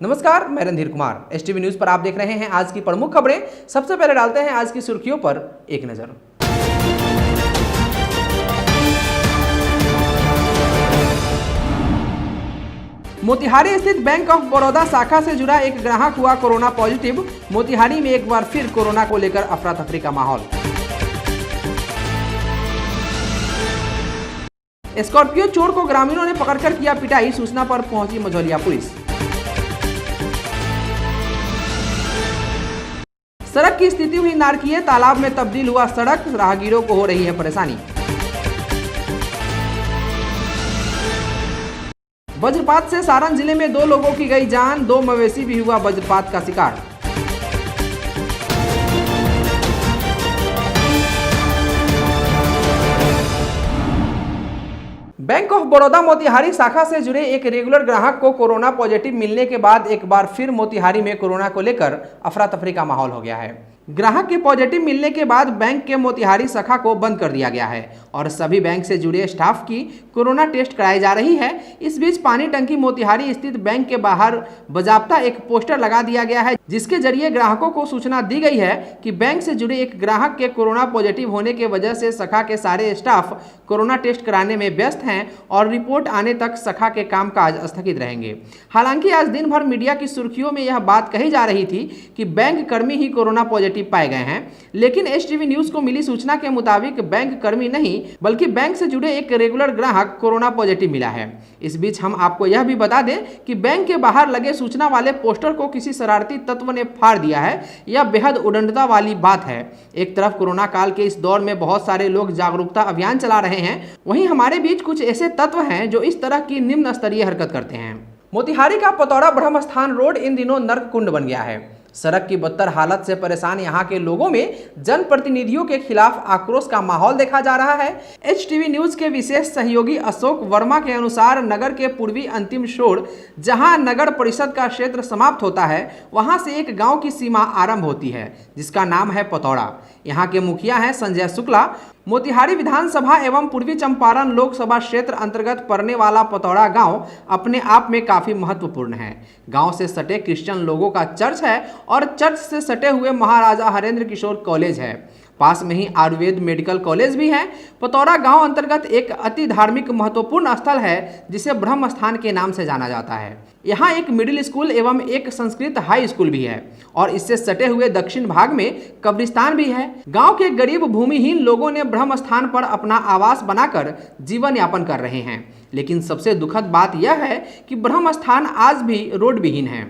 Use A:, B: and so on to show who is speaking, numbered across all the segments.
A: नमस्कार, मैं Randhir Kumar. STV news पर आप देख रहे हैं आज की प्रमुख खबरें। सबसे पहले डालते हैं आज की सुर्खियों पर एक नजर। मोतिहारी स्थित बैंक ऑफ बड़ौदा शाखा से जुड़ा एक ग्राहक हुआ कोरोना पॉजिटिव। मोतिहारी में एक बार फिर कोरोना को लेकर अफरा तफरी का माहौल। स्कॉर्पियो चोर को ग्रामीणों ने पकड़कर किया पिटाई। सूचना पर पहुंची मझौलिया पुलिस। सड़क की स्थिति हुई नारकीय, तालाब में तब्दील हुआ सड़क, राहगीरों को हो रही है परेशानी। वज्रपात से सारण जिले में 2 लोगों की गई जान, 2 मवेशी भी हुआ वज्रपात का शिकार। बैंक ऑफ बड़ौदा मोतिहारी शाखा से जुड़े एक रेगुलर ग्राहक को कोरोना पॉजिटिव मिलने के बाद एक बार फिर मोतिहारी में कोरोना को लेकर अफरा तफरी का माहौल हो गया है। ग्राहक के पॉजिटिव मिलने के बाद बैंक के मोतिहारी शाखा को बंद कर दिया गया है और सभी बैंक से जुड़े स्टाफ की कोरोना टेस्ट कराई जा रही है। इस बीच पानी टंकी मोतिहारी स्थित बैंक के बाहर बाजाप्ता एक पोस्टर लगा दिया गया है, जिसके जरिए ग्राहकों को सूचना दी गई है कि बैंक से जुड़े एक ग्राहक के कोरोना पॉजिटिव होने की वजह से शाखा के सारे स्टाफ कोरोना टेस्ट कराने में व्यस्त हैं और रिपोर्ट आने तक शाखा के कामकाज स्थगित रहेंगे। हालांकि आज दिन भर मीडिया की सुर्खियों में यह बात कही जा रही थी कि बैंक कर्मी ही कोरोना पॉजिटिव पाए गए हैं, लेकिन एसटीवी न्यूज को मिली सूचना के मुताबिक बैंक कर्मी नहीं बल्कि बैंक से जुड़े एक रेगुलर ग्राहक कोरोना पॉजिटिव मिला है। इस बीच हम आपको यह भी बता दें कि बैंक के बाहर लगे सूचना वाले पोस्टर को किसी शरारती तत्व ने फाड़ दिया है। यह बेहद उद्दंडता वाली बात है। एक तरफ कोरोना काल के इस दौर में बहुत सारे लोग जागरूकता अभियान चला रहे हैं, वहीं हमारे बीच कुछ ऐसे तत्व हैं जो इस तरह की निम्न स्तरीय हरकत करते हैं। मोतिहारी का पतौड़ा ब्रह्म स्थान रोड इन दिनों नर्क कुंड बन गया है। सड़क की बदतर हालत से परेशान यहां के लोगों में जनप्रतिनिधियों के खिलाफ आक्रोश का माहौल देखा जा रहा है। एचटीवी न्यूज के विशेष सहयोगी अशोक वर्मा के अनुसार नगर के पूर्वी अंतिम छोर जहां नगर परिषद का क्षेत्र समाप्त होता है, वहां से एक गांव की सीमा आरंभ होती है जिसका नाम है पतौड़ा। यहाँ के मुखिया हैं संजय शुक्ला। मोतिहारी विधानसभा एवं पूर्वी चंपारण लोकसभा क्षेत्र अंतर्गत पड़ने वाला पतौड़ा गांव अपने आप में काफी महत्वपूर्ण है। गांव से सटे क्रिश्चियन लोगों का चर्च है और चर्च से सटे हुए महाराजा हरेंद्र किशोर कॉलेज है। पास में ही आयुर्वेद मेडिकल कॉलेज भी है। पतौड़ा गांव अंतर्गत एक अति धार्मिक महत्वपूर्ण स्थल है जिसे ब्रह्म स्थान के नाम से जाना जाता है। यहाँ एक मिडिल स्कूल एवं एक संस्कृत हाई स्कूल भी है और इससे सटे हुए दक्षिण भाग में कब्रिस्तान भी है। गांव के गरीब भूमिहीन लोगों ने ब्रह्म स्थान पर अपना आवास बनाकर जीवन यापन कर रहे हैं, लेकिन सबसे दुखद बात यह है कि ब्रह्म स्थान आज भी रोड विहीन है।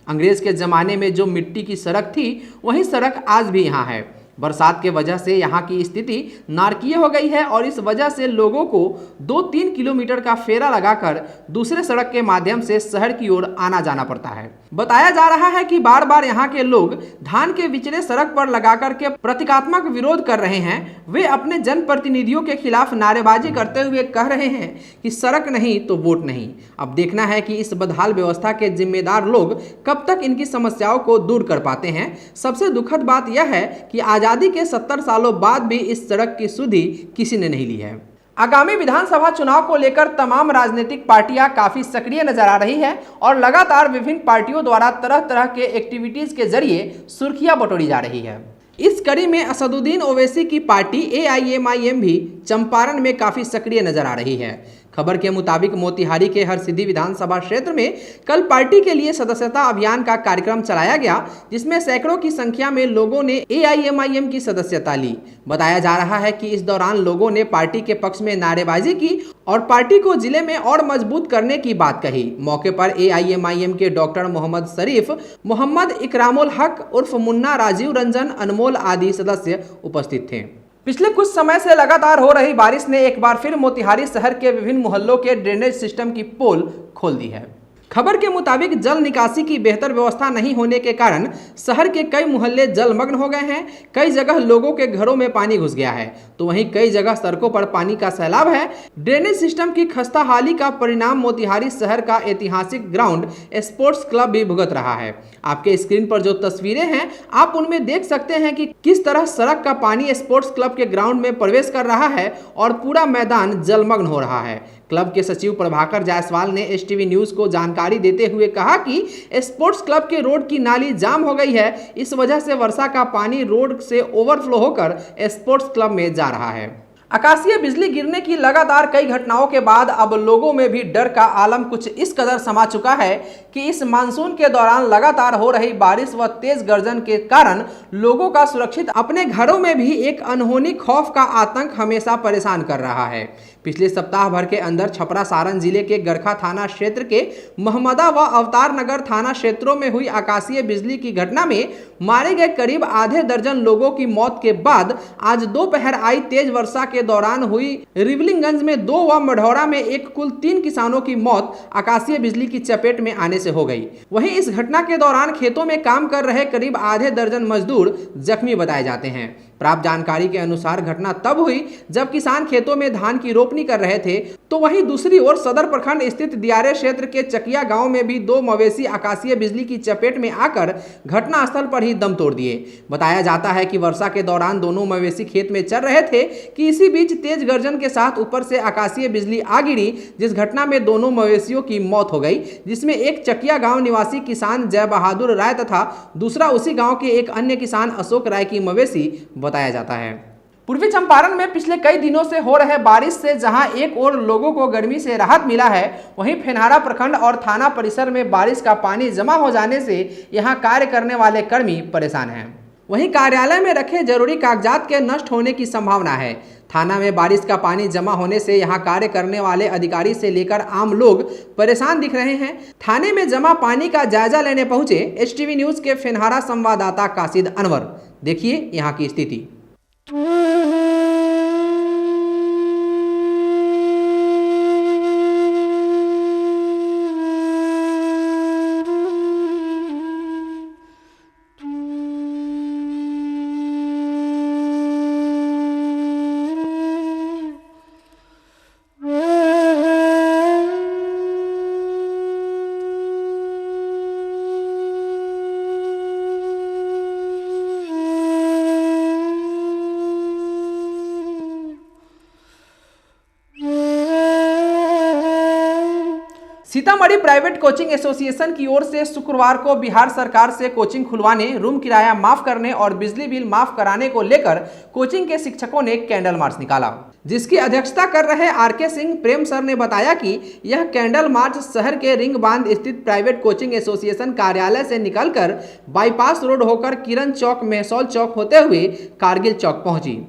A: अंग्रेज के जमाने में जो मिट्टी की सड़क थी वही सड़क आज भी यहाँ है। बरसात के वजह से यहाँ की स्थिति नारकीय हो गई है और इस वजह से लोगों को 2-3 किलोमीटर का फेरा लगाकर दूसरे सड़क के माध्यम से शहर की ओर आना जाना पड़ता है। बताया जा रहा है कि बार बार यहाँ के लोग धान के बिचड़े सड़क पर लगाकर के प्रतीकात्मक विरोध कर रहे हैं। वे अपने जनप्रतिनिधियों के खिलाफ नारेबाजी करते हुए कह रहे हैं कि सड़क नहीं तो वोट नहीं। अब देखना है कि इस बदहाल व्यवस्था के जिम्मेदार लोग कब तक इनकी समस्याओं को दूर कर पाते हैं। सबसे दुखद बात यह है कि आजादी के 70 सालों बाद भी इस सड़क की सुधि किसी ने नहीं ली है। आगामी विधानसभा चुनाव को लेकर तमाम राजनीतिक पार्टियां काफी सक्रिय नजर आ रही है और लगातार विभिन्न पार्टियों द्वारा तरह तरह के एक्टिविटीज के जरिए सुर्खियां बटोरी जा रही है। इस कड़ी में असदुद्दीन ओवैसी की पार्टी AIMIM भी चंपारण में काफी सक्रिय नजर आ रही है। खबर के मुताबिक मोतिहारी के हरसिद्धि विधानसभा क्षेत्र में कल पार्टी के लिए सदस्यता अभियान का कार्यक्रम चलाया गया, जिसमें सैकड़ों की संख्या में लोगों ने AIMIM की सदस्यता ली। बताया जा रहा है कि इस दौरान लोगों ने पार्टी के पक्ष में नारेबाजी की और पार्टी को जिले में और मजबूत करने की बात कही। मौके पर AIMIM के डॉक्टर मोहम्मद शरीफ, मोहम्मद इकरामुल हक उर्फ मुन्ना, राजीव रंजन, अनमोल आदि सदस्य उपस्थित थे। पिछले कुछ समय से लगातार हो रही बारिश ने एक बार फिर मोतिहारी शहर के विभिन्न मोहल्लों के ड्रेनेज सिस्टम की पोल खोल दी है। खबर के मुताबिक जल निकासी की बेहतर व्यवस्था नहीं होने के कारण शहर के कई मोहल्ले जलमग्न हो गए हैं। कई जगह लोगों के घरों में पानी घुस गया है तो वहीं कई जगह सड़कों पर पानी का सैलाब है। ड्रेनेज सिस्टम की खस्ताहाली का परिणाम मोतिहारी शहर का ऐतिहासिक ग्राउंड स्पोर्ट्स क्लब भी भुगत रहा है। आपके स्क्रीन पर जो तस्वीरें हैं आप उनमें देख सकते हैं कि किस तरह सड़क का पानी स्पोर्ट्स क्लब के ग्राउंड में प्रवेश कर रहा है और पूरा मैदान जलमग्न हो रहा है। क्लब के सचिव प्रभाकर जायसवाल ने एसटीवी न्यूज को जानकारी जानकारी देते हुए कहा कि स्पोर्ट्स क्लब के रोड की नाली जाम हो गई है। इस वजह से वर्षा का पानी रोड से ओवरफ्लो होकर स्पोर्ट्स क्लब में जा रहा है। आकाशीय बिजली गिरने की लगातार कई घटनाओं के बाद अब लोगों में भी डर का आलम कुछ इस कदर समा चुका है कि इस मानसून के दौरान लगातार हो रही बारिश व तेज गर्जन के कारण लोगों का सुरक्षित अपने घरों में भी एक अनहोनी खौफ का आतंक हमेशा परेशान कर रहा है। पिछले सप्ताह भर के अंदर छपरा सारण जिले के गरखा थाना क्षेत्र के महमदा व अवतार नगर थाना क्षेत्रों में हुई आकाशीय बिजली की घटना में मारे गए करीब आधे दर्जन लोगों की मौत के बाद आज दोपहर आई तेज वर्षा के दौरान हुई रिवलिंगगंज में 2 व मढ़ौरा में एक कुल 3 किसानों की मौत आकाशीय बिजली की चपेट में आने से हो गई। वहीं इस घटना के दौरान खेतों में काम कर रहे करीब आधे दर्जन मजदूर जख्मी बताए जाते हैं। प्राप्त जानकारी के अनुसार घटना तब हुई जब किसान खेतों में धान की रोपनी कर रहे थे, तो वहीं दूसरी ओर सदर प्रखंड स्थित दियारे क्षेत्र के चकिया गांव में भी 2 मवेशी आकाशीय बिजली की चपेट में आकर घटनास्थल पर ही दम तोड़ दिए। बताया जाता है कि वर्षा के दौरान दोनों मवेशी खेत में चल रहे थे कि इसी बीच तेज गर्जन के साथ ऊपर से आकाशीय बिजली आ गिरी, जिस घटना में दोनों मवेशियों की मौत हो गई, जिसमें एक चकिया गांव निवासी किसान जय बहादुर राय तथा दूसरा उसी गांव के एक अन्य किसान अशोक राय की मवेशी बताया जाता है। पूर्वी चंपारण में पिछले कई दिनों से हो रहे बारिश से जहां एक ओर लोगों को गर्मी से राहत मिला है, वहीं फेनहारा प्रखंड और थाना परिसर में बारिश का पानी जमा हो जाने से यहां कार्य करने वाले कर्मी परेशान हैं। वहीं कार्यालय में रखे जरूरी कागजात के नष्ट होने की संभावना है। थाना में बारिश का पानी जमा होने से यहां कार्य करने वाले अधिकारी से लेकर आम लोग परेशान दिख रहे हैं। थाने में जमा पानी का जायजा लेने पहुंचे एचटीवी न्यूज के फेनहारा संवाददाता कासिद अनवर। देखिए यहां की स्थिति। सीतामढ़ी प्राइवेट कोचिंग एसोसिएशन की ओर से शुक्रवार को बिहार सरकार से कोचिंग खुलवाने, रूम किराया माफ करने और बिजली बिल माफ कराने को लेकर कोचिंग के शिक्षकों ने कैंडल मार्च निकाला, जिसकी अध्यक्षता कर रहे आरके सिंह प्रेम सर ने बताया कि यह कैंडल मार्च शहर के रिंग बांध स्थित प्राइवेट कोचिंग एसोसिएशन कार्यालय से निकलकर बाईपास रोड होकर किरण चौक, मेहसौल चौक होते हुए कारगिल चौक पहुंची।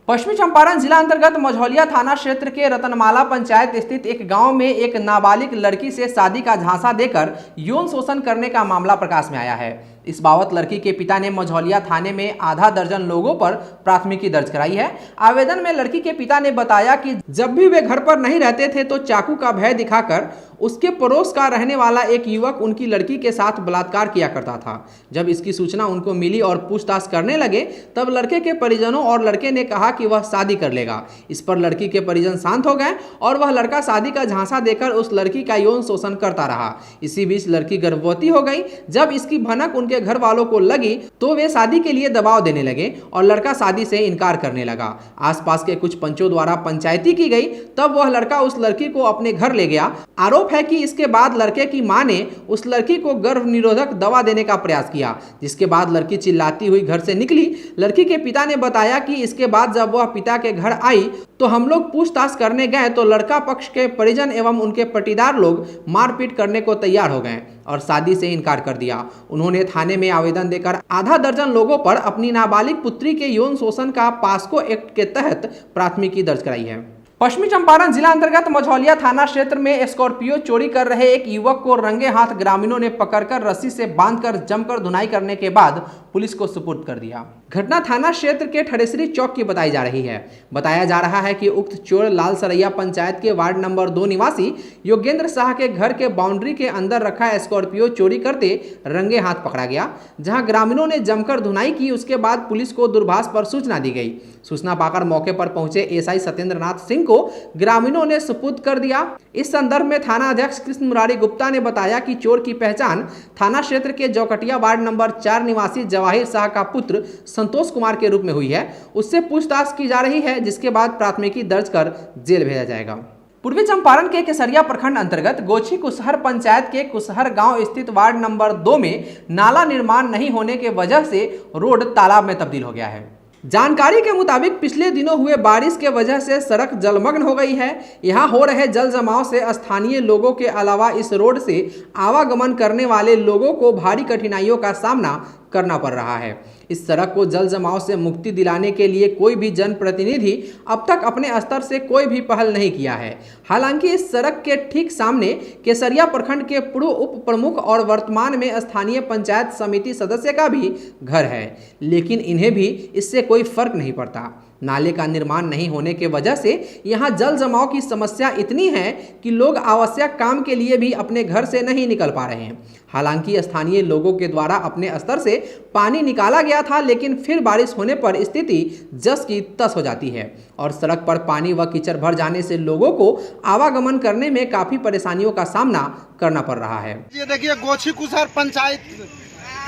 A: पश्चिमी चंपारण जिला अंतर्गत मझौलिया थाना क्षेत्र के रतनमाला पंचायत स्थित एक गांव में एक नाबालिग लड़की से शादी का झांसा देकर यौन शोषण करने का मामला प्रकाश में आया है। इस बाबत लड़की के पिता ने मझौलिया थाने में आधा दर्जन लोगों पर प्राथमिकी दर्ज कराई है। आवेदन में लड़की के पिता ने बताया कि जब भी वे घर पर नहीं रहते थे तो चाकू का भय दिखाकर उसके पड़ोस का रहने वाला एक युवक उनकी लड़की के साथ बलात्कार किया करता था। जब इसकी सूचना उनको मिली और पूछताछ करने लगे तब लड़के के परिजनों और लड़के ने कहा कि वह शादी कर लेगा। इस पर लड़की के परिजन शांत हो गए और वह लड़का शादी का झांसा देकर उस लड़की का यौन शोषण करता रहा। इसी बीच लड़की गर्भवती हो गई। जब इसकी भनक उनके घर वालों को लगी तो वे शादी के लिए दबाव देने लगे और लड़का शादी से इनकार करने लगा। आसपास के कुछ पंचों द्वारा पंचायती की गई, तब वह लड़का उस लड़की को अपने घर ले गया। आरोप है कि इसके बाद लड़के की मां ने उस लड़की को गर्भ निरोधक दवा देने का प्रयास किया, जिसके बाद लड़की चिल्लाती हुई घर से निकली। लड़की के पिता ने बताया कि इसके बाद जब वह पिता के घर आई तो हम लोग पूछताछ करने गए तो लड़का पक्ष के परिजन एवं उनके पटीदार लोग मारपीट करने को तैयार हो गए और शादी से इनकार कर दिया। उन्होंने थाने में आवेदन देकर आधा दर्जन लोगों पर अपनी नाबालिग पुत्री के यौन शोषण का पास्को एक्ट के तहत प्राथमिकी दर्ज कराई है। पश्चिमी चंपारण जिला अंतर्गत मझौलिया थाना क्षेत्र में स्कॉर्पियो चोरी कर रहे एक युवक को रंगे हाथ ग्रामीणों ने पकड़कर रस्सी से बांधकर जमकर धुनाई करने के बाद पुलिस को सुपुर्द कर दिया। घटना थाना क्षेत्र के ठरेसरी चौक की बताई जा रही है। बताया जा रहा है कि उक्त चोर लाल सरैया पंचायत के वार्ड नंबर 2 निवासी योगेंद्र शाह के घर के बाउंड्री के अंदर रखा स्कॉर्पियो चोरी करते रंगे हाथ पकड़ा गया, जहां ग्रामीणों ने जमकर धुनाई की। उसके बाद पुलिस को दूरभाष पर सूचना दी गई। सूचना पाकर मौके पर पहुंचे एसआई सत्येंद्रनाथ सिंह को ग्रामीणों ने सुपुर्द कर दिया। इस संदर्भ में थाना अध्यक्ष कृष्ण मुरारी गुप्ता ने बताया कि चोर की पहचान थाना क्षेत्र के जौकटिया वार्ड नंबर 4 निवासी जवाहिर शाह का पुत्र संतोष कुमार के रूप में हुई है। उससे पूछताछ की जा रही है, जिसके बाद प्राथमिकी दर्ज कर जेल भेजा जाएगा। पूर्वी चंपारण के केसरिया प्रखंड अंतर्गत गोछी कुसहर पंचायत के कुसहर गांव स्थित वार्ड नंबर 2 में नाला निर्माण नहीं होने के वजह से रोड तालाब में तब्दील हो गया है। जानकारी के मुताबिक पिछले दिनों हुए बारिश के वजह से सड़क जलमग्न हो गई है। यहां हो रहे जल जमाव से स्थानीय लोगों के अलावा इस रोड से आवागमन करने वाले लोगों को भारी कठिनाइयों का सामना करना पड़ रहा है। इस सड़क को जल जमाव से मुक्ति दिलाने के लिए कोई भी जनप्रतिनिधि अब तक अपने स्तर से कोई भी पहल नहीं किया है। हालांकि इस सड़क के ठीक सामने केसरिया प्रखंड के पूर्व उप प्रमुख और वर्तमान में स्थानीय पंचायत समिति सदस्य का भी घर है, लेकिन इन्हें भी इससे कोई फर्क नहीं पड़ता। नाले का निर्माण नहीं होने के वजह से यहाँ जल जमाव की समस्या इतनी है कि लोग आवश्यक काम के लिए भी अपने घर से नहीं निकल पा रहे हैं। हालांकि स्थानीय लोगों के द्वारा अपने स्तर से पानी निकाला गया था, लेकिन फिर बारिश होने पर स्थिति जस की तस हो जाती है और सड़क पर पानी व कीचड़ भर जाने से लोगों को आवागमन करने में काफी परेशानियों का सामना करना पड़ रहा है।
B: ये देखिए गोछी कुसहर पंचायत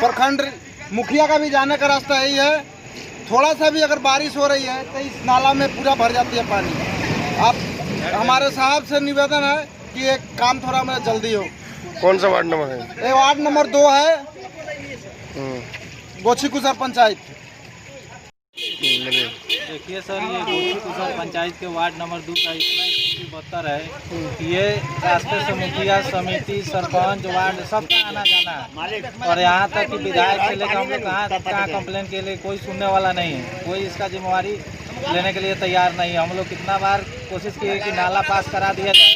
B: प्रखंड मुखिया का भी जाने का रास्ता यही है। थोड़ा सा भी अगर बारिश हो रही है तो इस नाला में पूरा भर जाती है पानी। अब हमारे साहब से निवेदन है कि एक काम थोड़ा मेरा जल्दी हो।
C: कौन सा वार्ड नंबर है?
B: ये वार्ड नंबर 2 है, गोछी कुसहर पंचायत।
D: देखिए सर, ये गोछी कुसहर पंचायत के वार्ड नंबर 2 का इतना स्थिति बदतर है कि ये रास्ते से मुखिया समिति सरपंच वार्ड सबका आना जाना है और यहाँ तक कि विधायक से लेकर हम लोग कहाँ कंप्लेन के लिए कोई सुनने वाला नहीं है, कोई इसका जिम्मेवारी लेने के लिए तैयार नहीं है। हम लोग कितना बार कोशिश किए कि नाला पास करा दिया जाए,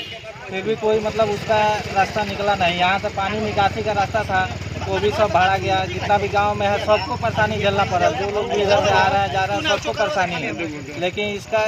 D: फिर भी कोई उसका रास्ता निकला नहीं। यहाँ से पानी निकासी का रास्ता था वो भी सब भाड़ा गया। जितना भी गांव में है सबको परेशानी झेलना पड़ा। जो लोग भी इधर से आ रहे हैं जा रहे हैं सबको परेशानी है, लेकिन इसका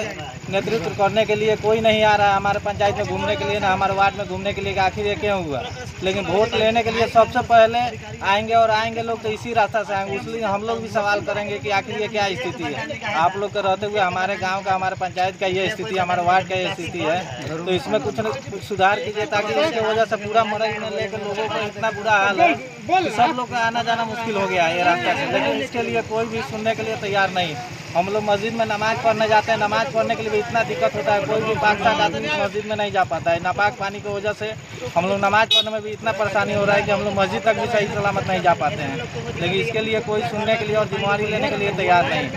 D: नेतृत्व करने के लिए कोई नहीं आ रहा है हमारे पंचायत में घूमने के लिए, ना हमारे वार्ड में घूमने के लिए कि आखिर ये क्यों हुआ। लेकिन वोट लेने के लिए सबसे पहले आएंगे और आएंगे लोग तो इसी रास्ता से आएंगे। इसलिए हम लोग भी सवाल करेंगे कि आखिर ये क्या स्थिति है। आप लोग के रहते हुए हमारे गाँव का, हमारे पंचायत का ये स्थिति, हमारे वार्ड का ये स्थिति है, तो इसमें कुछ सुधार कीजिए ताकि इसके वजह से पूरा मरई में लेकर लोगों का इतना बुरा हाल है, सब लोग का आना जाना मुश्किल हो गया है ये रास्ता से। लेकिन इसके लिए कोई भी सुनने के लिए तैयार नहीं। हम लोग मस्जिद में नमाज पढ़ने जाते हैं, नमाज पढ़ने के लिए भी इतना दिक्कत होता है, कोई भी पाक साथ आदमी मस्जिद में नहीं जा पाता है। नापाक पानी की वजह से हम लोग नमाज पढ़ने में भी इतना परेशानी हो रहा है कि हम लोग मस्जिद तक भी सही सलामत नहीं जा पाते हैं। लेकिन इसके लिए कोई सुनने के लिए और जिम्मेवारी लेने के लिए तैयार नहीं।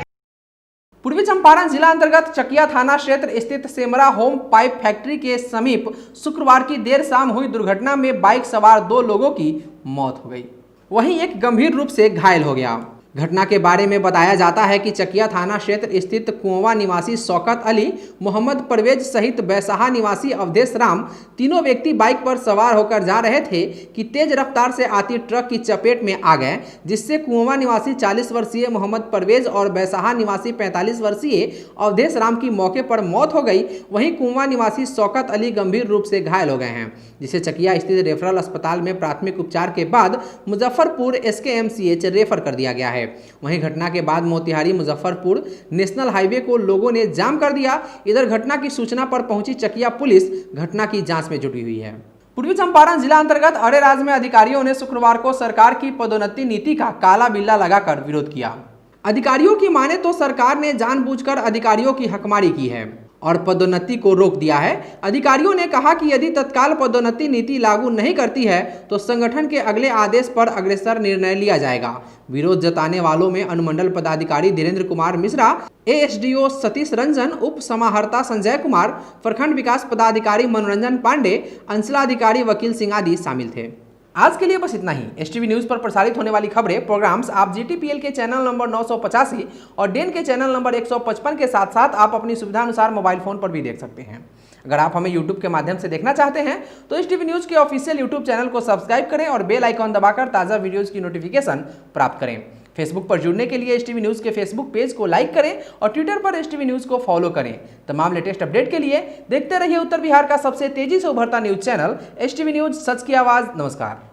A: पूर्वी चंपारण जिला अंतर्गत चकिया थाना क्षेत्र स्थित सेमरा होम पाइप फैक्ट्री के समीप शुक्रवार की देर शाम हुई दुर्घटना में बाइक सवार 2 लोगों की मौत हो गई, वहीं एक गंभीर रूप से घायल हो गया। घटना के बारे में बताया जाता है कि चकिया थाना क्षेत्र स्थित कुंवा निवासी शौकत अली, मोहम्मद परवेज सहित बैसाहा निवासी अवधेश राम तीनों व्यक्ति बाइक पर सवार होकर जा रहे थे कि तेज रफ्तार से आती ट्रक की चपेट में आ गए, जिससे कुंवा निवासी 40 वर्षीय मोहम्मद परवेज और बैसाहा निवासी 45 वर्षीय अवधेश राम की मौके पर मौत हो गई। वहीं कुंवा निवासी शौकत अली गंभीर रूप से घायल हो गए हैं, जिसे चकिया स्थित रेफरल अस्पताल में प्राथमिक उपचार के बाद मुजफ्फरपुर SKMCH रेफर कर दिया गया है। वहीं घटना के बाद मोतिहारी मुजफ्फरपुर नेशनल हाईवे को लोगों ने जाम कर दिया। इधर घटना की सूचना पर पहुंची चकिया पुलिस घटना की जांच में जुटी हुई है। पूर्वी चंपारण जिला अंतर्गत अरेराज में अधिकारियों ने शुक्रवार को सरकार की पदोन्नति नीति का काला बिल्ला लगाकर विरोध किया। अधिकारियों की माने तो सरकार ने जानबूझकर अधिकारियों की हकमारी की है और पदोन्नति को रोक दिया है। अधिकारियों ने कहा कि यदि तत्काल पदोन्नति नीति लागू नहीं करती है तो संगठन के अगले आदेश पर अग्रसर निर्णय लिया जाएगा। विरोध जताने वालों में अनुमंडल पदाधिकारी धीरेन्द्र कुमार मिश्रा, ASDO सतीश रंजन, उप समाहर्ता संजय कुमार, प्रखंड विकास पदाधिकारी मनोरंजन पांडे, अंचलाधिकारी वकील सिंह आदि शामिल थे। आज के लिए बस इतना ही। STV न्यूज़ पर प्रसारित होने वाली खबरें, प्रोग्राम्स आप GTPL के चैनल नंबर 985 और डेन के चैनल नंबर 155 के साथ साथ आप अपनी सुविधा अनुसार मोबाइल फोन पर भी देख सकते हैं। अगर आप हमें YouTube के माध्यम से देखना चाहते हैं तो STV न्यूज़ के ऑफिशियल YouTube चैनल को सब्सक्राइब करें और बेल आइकॉन दबाकर ताज़ा वीडियोज़ की नोटिफिकेशन प्राप्त करें। फेसबुक पर जुड़ने के लिए STV न्यूज़ के फेसबुक पेज को लाइक करें और ट्विटर पर STV न्यूज़ को फॉलो करें। तमाम लेटेस्ट अपडेट के लिए देखते रहिए उत्तर बिहार का सबसे तेजी से उभरता न्यूज़ चैनल STV न्यूज़, सच की आवाज़। नमस्कार।